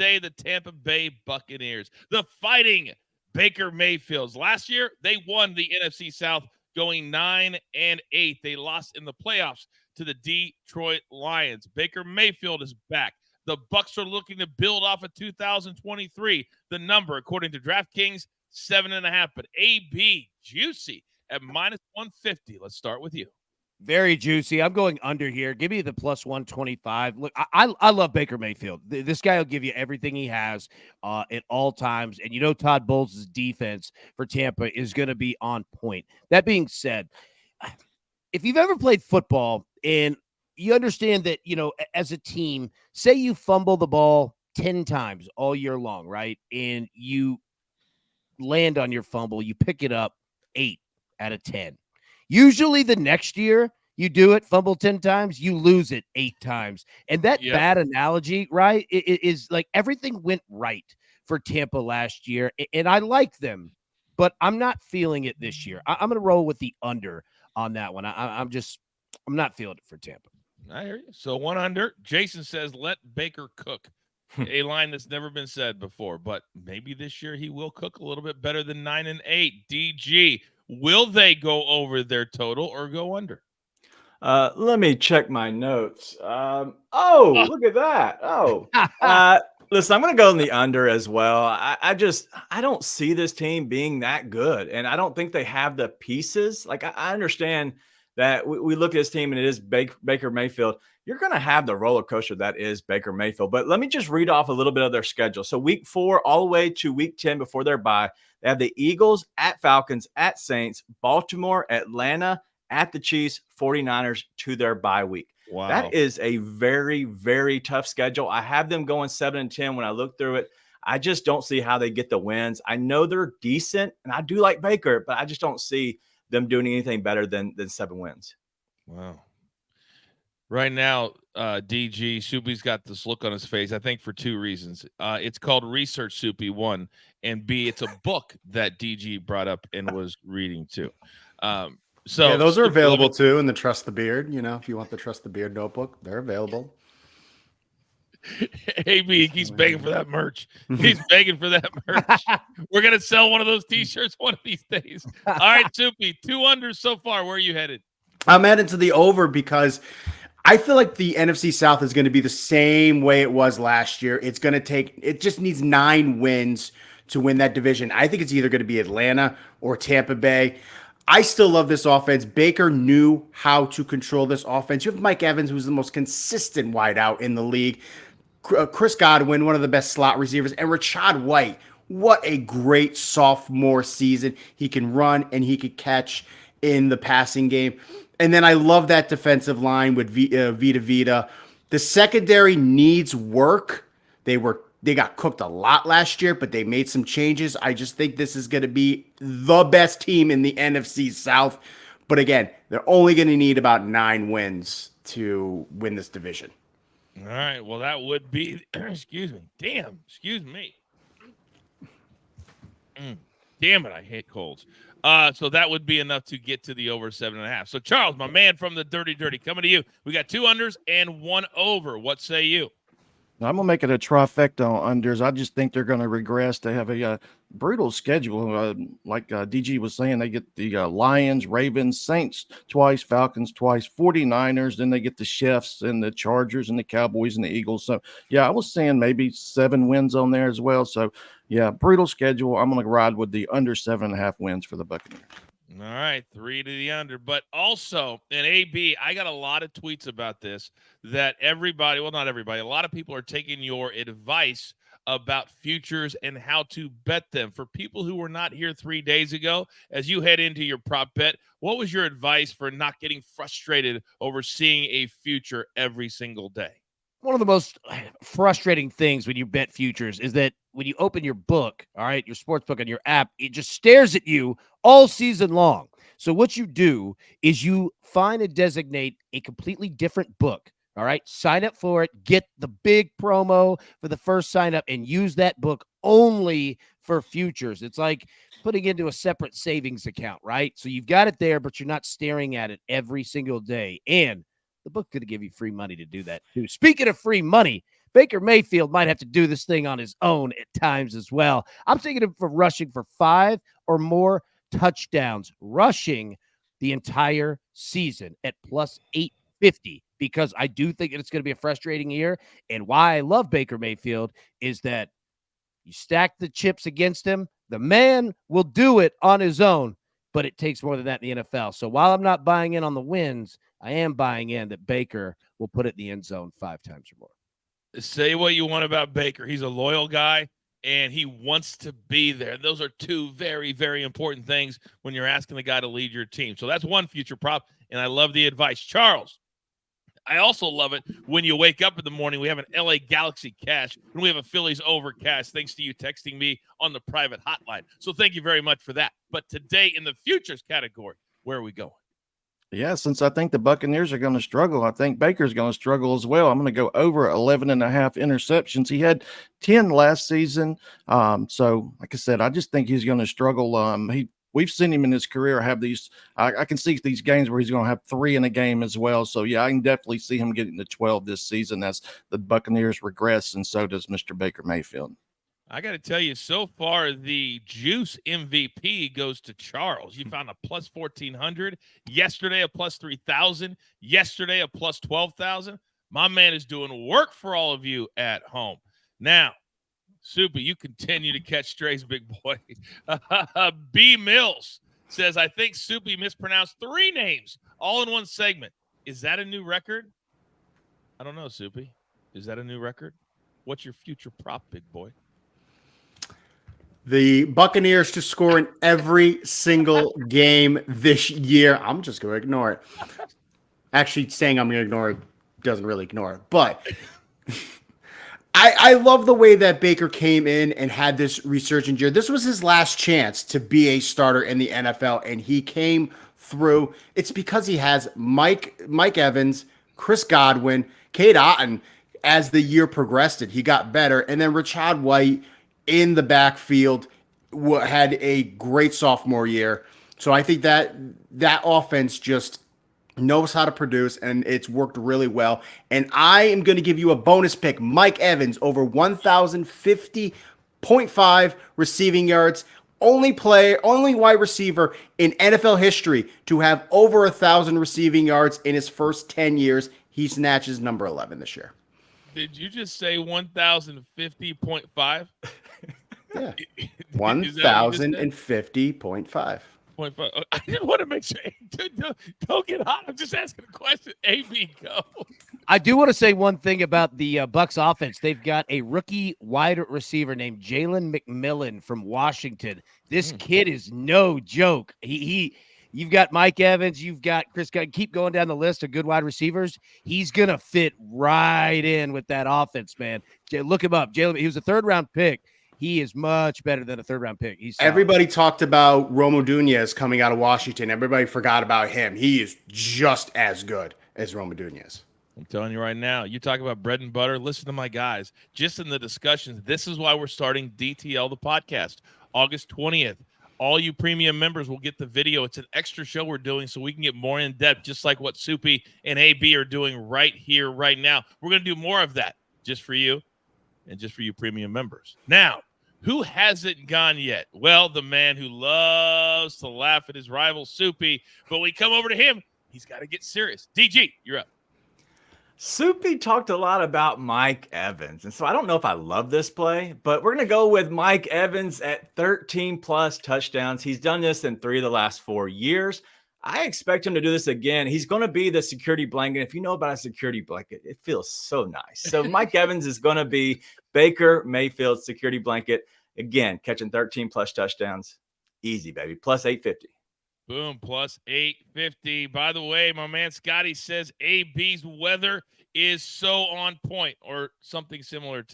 birthday, the Tampa Bay Buccaneers, the Fighting Baker Mayfields. Last year, they won the NFC South going 9-8. They lost in the playoffs to the Detroit Lions. Baker Mayfield is back. The Bucs are looking to build off of 2023. The number, according to DraftKings, 7.5. But AB, juicy at -150. Let's start with you. Very juicy. I'm going under here. Give me the plus 125. Look, I love Baker Mayfield. This guy will give you everything he has at all times. And you know Todd Bowles' defense for Tampa is going to be on point. That being said, if you've ever played football and you understand that, you know, as a team, say you fumble the ball 10 times all year long, right? And you land on your fumble, you pick it up 8 out of 10. Usually the next year you do it, fumble 10 times, you lose it 8 times. And that bad analogy, right, it is like everything went right for Tampa last year. And I like them, but I'm not feeling it this year. I'm going to roll with the under on that one. I'm not feeling it for Tampa. I hear you. So 1 under. Jason says, let Baker cook. A line that's never been said before, but maybe this year he will cook a little bit better than 9-8. DG, will they go over their total or go under? Let me check my notes. Look at that. Listen, I'm going to go in the under as well. I don't see this team being that good, and I don't think they have the pieces. Like, I understand that we look at this team and it is Baker Mayfield. You're going to have the roller coaster that is Baker Mayfield. But let me just read off a little bit of their schedule. So week 4 all the way to week 10 before their bye, they have the Eagles, at Falcons, at Saints, Baltimore, Atlanta, at the Chiefs, 49ers to their bye week. Wow. That is a very, very tough schedule. I have them going 7-10 when I look through it. I just don't see how they get the wins. I know they're decent, and I do like Baker, but I just don't see them doing anything better than 7 wins. Wow. Right now, DG, Soupy's got this look on his face, I think for 2 reasons. It's called Research Soupy, 1, and B, it's a book that DG brought up and was reading too. So yeah, those are available too in the Trust the Beard. You know, if you want the Trust the Beard notebook, they're available. AB, he's begging for that merch. He's begging for that merch. We're going to sell one of those T-shirts one of these days. All right, Soupy, 2 unders so far. Where are you headed? I'm headed to the over because I feel like the NFC South is going to be the same way it was last year. It just needs 9 wins to win that division. I think it's either going to be Atlanta or Tampa Bay. I still love this offense. Baker knew how to control this offense. You have Mike Evans, who's the most consistent wideout in the league. Chris Godwin, one of the best slot receivers, and Rachaad White. What a great sophomore season. He can run and he can catch in the passing game. And then I love that defensive line with Vita Vita. The secondary needs work. They got cooked a lot last year, but they made some changes. I just think this is going to be the best team in the NFC South. But again, they're only going to need about 9 wins to win this division. All right. Well, that would be, excuse me. Damn it. I hate colds. So that would be enough to get to the over 7.5. So Charles, my man from the Dirty, coming to you. We got 2 unders and 1 over. What say you? I'm going to make it a trifecta on unders. I just think they're going to regress. They have a brutal schedule. Like DG was saying, they get the Lions, Ravens, Saints twice, Falcons twice, 49ers. Then they get the Chiefs and the Chargers and the Cowboys and the Eagles. So, yeah, I was saying maybe 7 wins on there as well. So, yeah, brutal schedule. I'm going to ride with the under 7.5 wins for the Buccaneers. All right, 3 to the under. But also, in AB, I got a lot of tweets about this that everybody, well, not everybody, a lot of people are taking your advice about futures and how to bet them. For people who were not here 3 days ago, as you head into your prop bet, what was your advice for not getting frustrated over seeing a future every single day? One of the most frustrating things when you bet futures is that when you open your book, all right, your sports book on your app, it just stares at you all season long. So what you do is you find and designate a completely different book, all right? Sign up for it, get the big promo for the first sign up, and use that book only for futures. It's like putting into a separate savings account, right? So you've got it there, but you're not staring at it every single day. And the book could give you free money to do that too. Speaking of free money, Baker Mayfield might have to do this thing on his own at times as well. I'm taking him for rushing for 5 or more touchdowns, rushing the entire season at plus 850, because I do think it's going to be a frustrating year. And why I love Baker Mayfield is that you stack the chips against him, the man will do it on his own, but it takes more than that in the NFL. So while I'm not buying in on the wins, I am buying in that Baker will put it in the end zone 5 times or more. Say what you want about Baker. He's a loyal guy, and he wants to be there. Those are two very, very important things when you're asking the guy to lead your team. So that's one future prop, and I love the advice. Charles, I also love it when you wake up in the morning, we have an LA Galaxy cash, and we have a Phillies overcast, thanks to you texting me on the private hotline. So thank you very much for that. But today in the futures category, where are we going? Yeah, since I think the Buccaneers are going to struggle, I think Baker's going to struggle as well. I'm going to go over 11.5 interceptions. He had 10 last season. So, like I said, I just think he's going to struggle. We've seen him in his career have these. I can see these games where he's going to have 3 in a game as well. So, yeah, I can definitely see him getting to 12 this season as the Buccaneers regress, and so does Mr. Baker Mayfield. I got to tell you, so far, the Juice MVP goes to Charles. You found a plus 1,400. Yesterday, a plus 3,000. Yesterday, a plus 12,000. My man is doing work for all of you at home. Now, Soupy, you continue to catch strays, big boy. B. Mills says, I think Soupy mispronounced 3 names all in one segment. Is that a new record? I don't know, Soupy. Is that a new record? What's your future prop, big boy? The Buccaneers to score in every single game this year. I'm just going to ignore it. Actually, saying I'm going to ignore it doesn't really ignore it. But I love the way that Baker came in and had this resurgent year. This was his last chance to be a starter in the NFL, and he came through. It's because he has Mike Evans, Chris Godwin, Cade Otton. As the year progressed, he got better. And then Rachaad White in the backfield had a great sophomore year. So I think that offense just knows how to produce, and it's worked really well. And I am going to give you a bonus pick. Mike Evans over 1,050.5 receiving yards. Only wide receiver in NFL history to have over 1,000 receiving yards in his first 10 years. He snatches number 11 this year. Did you just say 1,050.5? Yeah. 1,050.5. I didn't want to make sure. Don't get hot. I'm just asking a question. AB, go. I do want to say one thing about the Bucs offense. They've got a rookie wide receiver named Jalen McMillan from Washington. This kid is no joke. You've got Mike Evans. You've got Chris. Keep going down the list of good wide receivers. He's gonna fit right in with that offense, man. Look him up. Jalen. He was a 3rd-round pick. He is much better than a 3rd-round pick. Everybody talked about Romo Dunez coming out of Washington. Everybody forgot about him. He is just as good as Romo Dunez. I'm telling you right now, you talk about bread and butter. Listen to my guys. Just in the discussions, this is why we're starting DTL, the podcast, August 20th. All you premium members will get the video. It's an extra show we're doing so we can get more in depth, just like what Soupy and AB are doing right here, right now. We're going to do more of that just for you and just for you premium members. Now, who hasn't gone yet? Well, the man who loves to laugh at his rival, Soupy. But when we come over to him, he's got to get serious. DG, you're up. Soupy talked a lot about Mike Evans, and so I don't know if I love this play, but we're going to go with Mike Evans at 13-plus touchdowns. He's done this in 3 of the last 4 years. I expect him to do this again. He's going to be the security blanket. If you know about a security blanket, it feels so nice. So Mike Evans is going to be Baker Mayfield's security blanket. Again, catching 13-plus touchdowns. Easy, baby. Plus 850. Boom, plus 850. By the way, my man Scotty says AB's weather is so on point or something similar to